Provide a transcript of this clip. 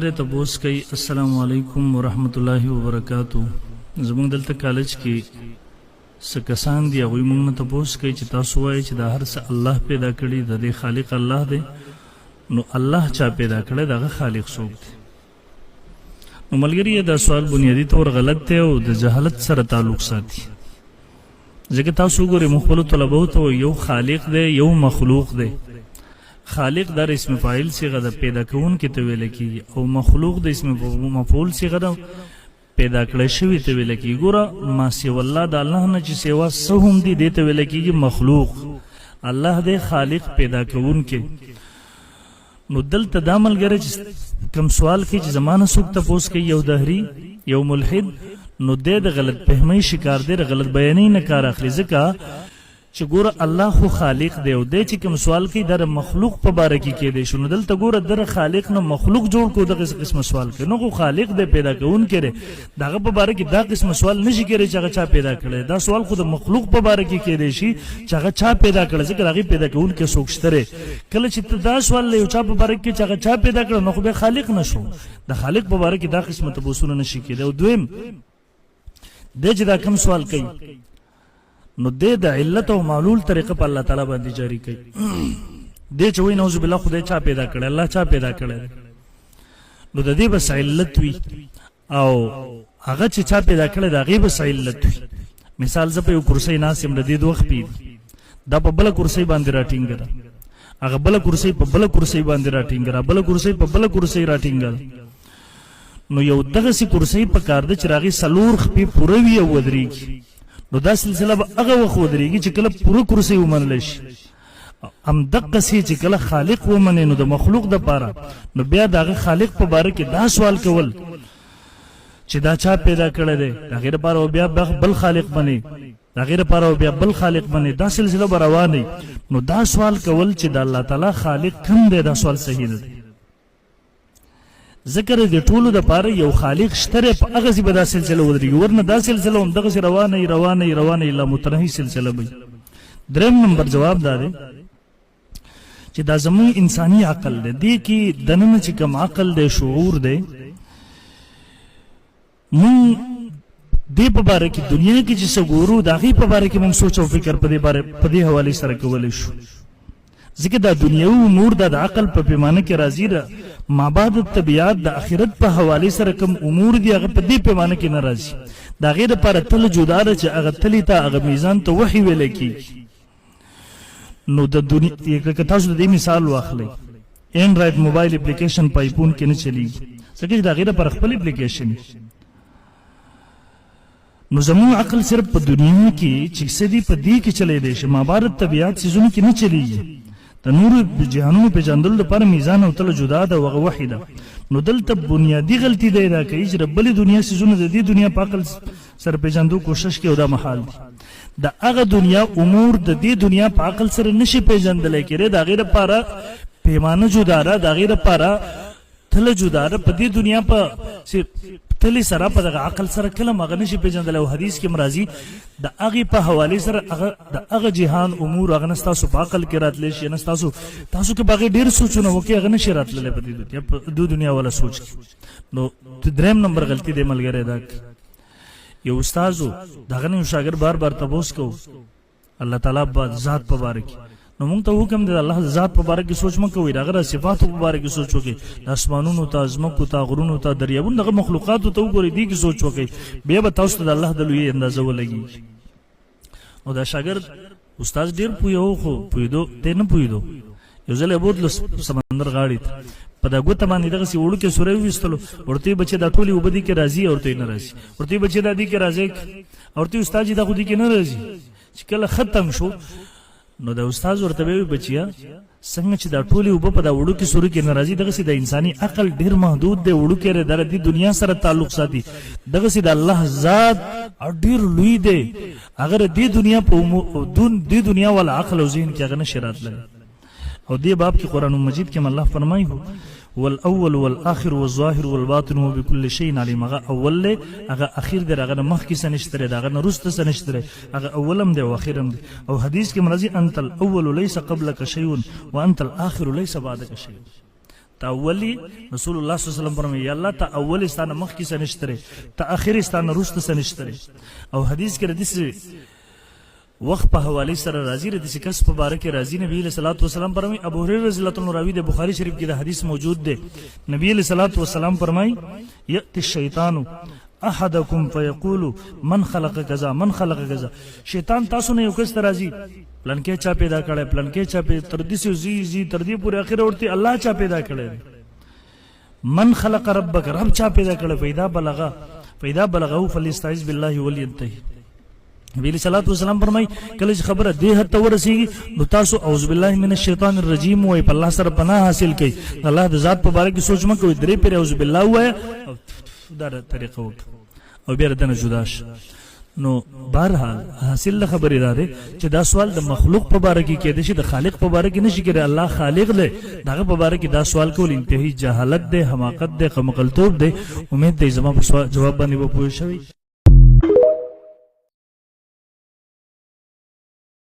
تبوس کوي السلام علیکم ورحمت الله وبرکاتو. زموږ دلته کالج کې څه کسان دي هغوی موږ نه تپوس کوي چې تاسو وایئ چې دا هر څه الله پیدا کړي، د دې خالق الله دی. نو الله چا پیدا کړی، دغه خالق څوک دی؟ نو ملګري دا سوال بنیادي طور غلط دی او د جهالت سره تعلق ساتي. ځکه تاسو ګورئ موږ خپلو طلبو ته یو خالق دی یو مخلوق دی. خالق در اسم فاعل صيغه د پیدا کون کې ته ویل کیږي او مخلوق د اسم مفعول صيغه د پیدا کړی شوی ته ویل کیږي. ګوره ما سوى الله د الله نه چې سوا څه هم دي دې ته ویل کیږي مخلوق. الله د خالق پیدا کون کې. نو دلته دا ملګری چې کوم سوال کوي چې زمانه څوک تپوس کوي یو دهري یو ملحد، نو د غلط فهمۍ شکار دی، غلط بیانې نه کار اخلي. ځکه چې ګوره الله خو خالق دی او دی چې کوم سوال کوي در مخلوق په باره کې کېدی شو. نو دلته ګوره در خالق نه مخلوق جوړ کو دغه قسم سوال کوي. نو خو خالق دی پیدا کوون کړي، دغه په باره کې دا قسم سوال نشي کېدی چې هغه چا پیدا کړی. دا سوال خو د مخلوق په باره کې کېدی شي چې هغه چا پیدا کړی، ځکه هغه پیدا کوون کې څوک شته. کله چې ته دا سوال یو چا په باره کې چې هغه چا پیدا کړی، نو خو به خالق نشو. د خالق په باره کې دا قسم تبوسونه نشي کېدی. او دویم دی چې دا کوم سوال کوي، نو د علت او معلول طریقه په الله تعالی باندې جاری کوي. دې چې وای نعوذ بالله خدای چا پیدا کړی، الله چا پیدا کړی، نو د دې بس علت وي او هغه چې چا پیدا کړی د هغې بس علت وي. مثال زه په یو کرسۍ ناست یم، د دې د وخت پیر دا په بله کرسۍ باندې راټینګه ده، هغه بله کرسۍ په بله کرسۍ باندې راټینګه ده، بله کرسۍ په بله کرسۍ راټینګه ده. نو یو دغسې کرسۍ په کار ده چې د هغې څلور خپې پوره وي او ودرېږي. نو دا سلسله به هغه وخت ودرېږي چې کله پوره کرسۍ ومنلی شي. همدقسې چې کله خالق ومنې نو د مخلوق دپاره، نو بیا د هغه خالق په باره کې دا سوال کول چې دا چا پیدا کړی دی، د هغې دپاره بیا بل خالق بنې، د هغې دپاره بیا بل خالق بنې، دا سلسله به روانې. نو دا سوال کول چې د الله تعالی خالق کوم دی، دا سوال صحیح نه دی. ذکر د ټولو د پاره یو خالق شته، په هغه ځای به دا سلسله ودرېږي، ورنه دا سلسله هم دغسې روانه لا متنهي سلسله وي. دریم نمبر جواب دا دی چې دا زموږ انساني عقل دی، دې کې دننه چې کوم عقل دی شعور دی، مونږ دې په باره کې دنیا کې چې څه ګورو د هغې په باره کې مونږ سوچ او فکر په دې حوالې سره کولی شو. ځکه دا دنیاوي امور دا د عقل په پیمانه کې راځي، مابعد طبیعت د آخرت په حوالې سره کوم امور دي هغه په دې پیمانه کې نه راځي. د هغې دپاره تله جدا ده چې هغه تلې ته هغه میزان ته وحي ویلی کېږي. نو د دنیا که تاسو د دې مثال واخلئ، اینډرایډ موبایل اپلیکیشن په آیفون کې نه چلیږي، ځکه چې د هغې دپاره خپل اپلیکیشن. نو زموږ عقل صرف په دنیا کې چې څه دي په دې کې چلیدی شي، مابعد طبیعت څیزونو کې نه چلیږي. د نورو جهانونو پېژندلو لپاره میزان او تله جدا ده او هغه وحي ده. نو دلته بنیادي غلطي دی دا کوي چې د بلې دنیا څیزونه د دې دنیا په عقل سره پېژندو کوشش کوي، او دا محال دي. د هغه دنیا امور د دې دنیا په عقل سره نشي پېژندلی کېدی، د هغې دپاره پیمانه جدا ده، د هغې دپاره تله جدا ده. په دې دنیا په تلې سره په دغه عقل سره کله هغه نشي پېژندلی. او حدیث کې راځي د هغې په حوالې سره د هغه جهان امور هغه نه ستاسو په عقل کې راتلی شي، نه تاسو که په هغې ډېر سوچونه وکړئ هغه نشي راتللی په دې دنیا والا سوچ کې. نو دریم نمبر غلطي دی ملګری دا یو استاذ و، د هغه نه یو شاګرد بار بار تپوس کوو الله تعالی ذات په باره کې. نو مونږ ته حکم دی د الله ذات په باره کې سوچ مه کوئ، د هغه صفاتو په باره کې سوچ وکړئ، د اسمانونو ته، ځمکو ته، غرونو ته، دریابونو دغه مخلوقاتو ته وګورئ، دې کې سوچ وکړئ، بیا به تاسو ته د الله د لویۍ اندازه ولګېږي. او دا شاګرد استاد ډېر پوهېده خو پوهېدو دی نه پوهېدو. یو ځل یې بوتلو سمندر غاړې ته، په دا ګوته باندې دغسې وړوکې سوری وویستلو، ورته یې بچې دا ټولې اوبه دې کې راځي، ورته یې نه راځي، ورته یې بچې دا دې کې راځي، ورته یې استاد چې دا خو دې کې نه راځي. چې کله ختم شو نو د استاد ورته ویل بچیا څنګه چې دا ټولې اوبه په دا وړوکې سوري کې نه راځي، دغسې د انساني عقل ډېر محدود دی، وړوکی دی، د دې دنیا سره تعلق ساتي. دغسې د الله ذات ډېر لوی دی، هغه د دې دنیا والا عقل او ذهن کې هغه نشي راتلی. او دې باب کې قرآن مجید کې الله فرمایي والاول والآخر والظاهر والباطن وبكل شيء عليم. هغه اول دی، هغه اخیر دی، هغه مخکې څه نشته دی، هغه نه وروسته څه نشته دی، هغه اولم دی او اخرم دی. او حدیث کې راځي انت الاول ليس قبلك شيء وانت الاخر ليس بعدك شيء. تا اولی رسول الله صلی الله علیه وسلم فرمایي یا الله تا اول ستانه مخ کې سنشتره تا اخر ستانه روست سنشتره او حدیث کې حدیث وقت په حواله سره راځي د کس په باره کې راځي نبی صلی الله علیه وسلم فرمایي ابو هريره رضی الله عنه راوی د بخاری شریف کې د حدیث موجود دی نبی صلی الله علیه وسلم فرمایي یأتی الشیطان احدکم فیقول من خلق کذا من خلق کذا شیطان تاسو نه یو کس راځي پلان کې چا پیدا کړي پلان کې چا تر دې زی تر دې پورې اخر ورته الله چا پیدا کړي من خلق ربک رب چا پیدا کړي پیدا بلغه فلیستعذ بالله ولینتهی نبی صلی الله علیه وسلم فرمای کله خبره دې حد ته ورسیږي نو تاسو اعوذ بالله من الشیطان الرجیم وای په الله سره پناه حاصل کړئ الله د ذات په باره کې سوچ مکوئ درې پیر اعوذ بالله وای او دا طریقه وک او بیا دنه جداش نو بهرحال حاصل خبرې را ده چې دا سوال د مخلوق په باره کې کېده شي د خالق په باره کې نشي کېږي الله خالق دی دغه په باره کې دا سوال کول انتهایی جهالت دی حماقت دی قمقلتوب دی امید دی زما په جواب باندې به پوه شوي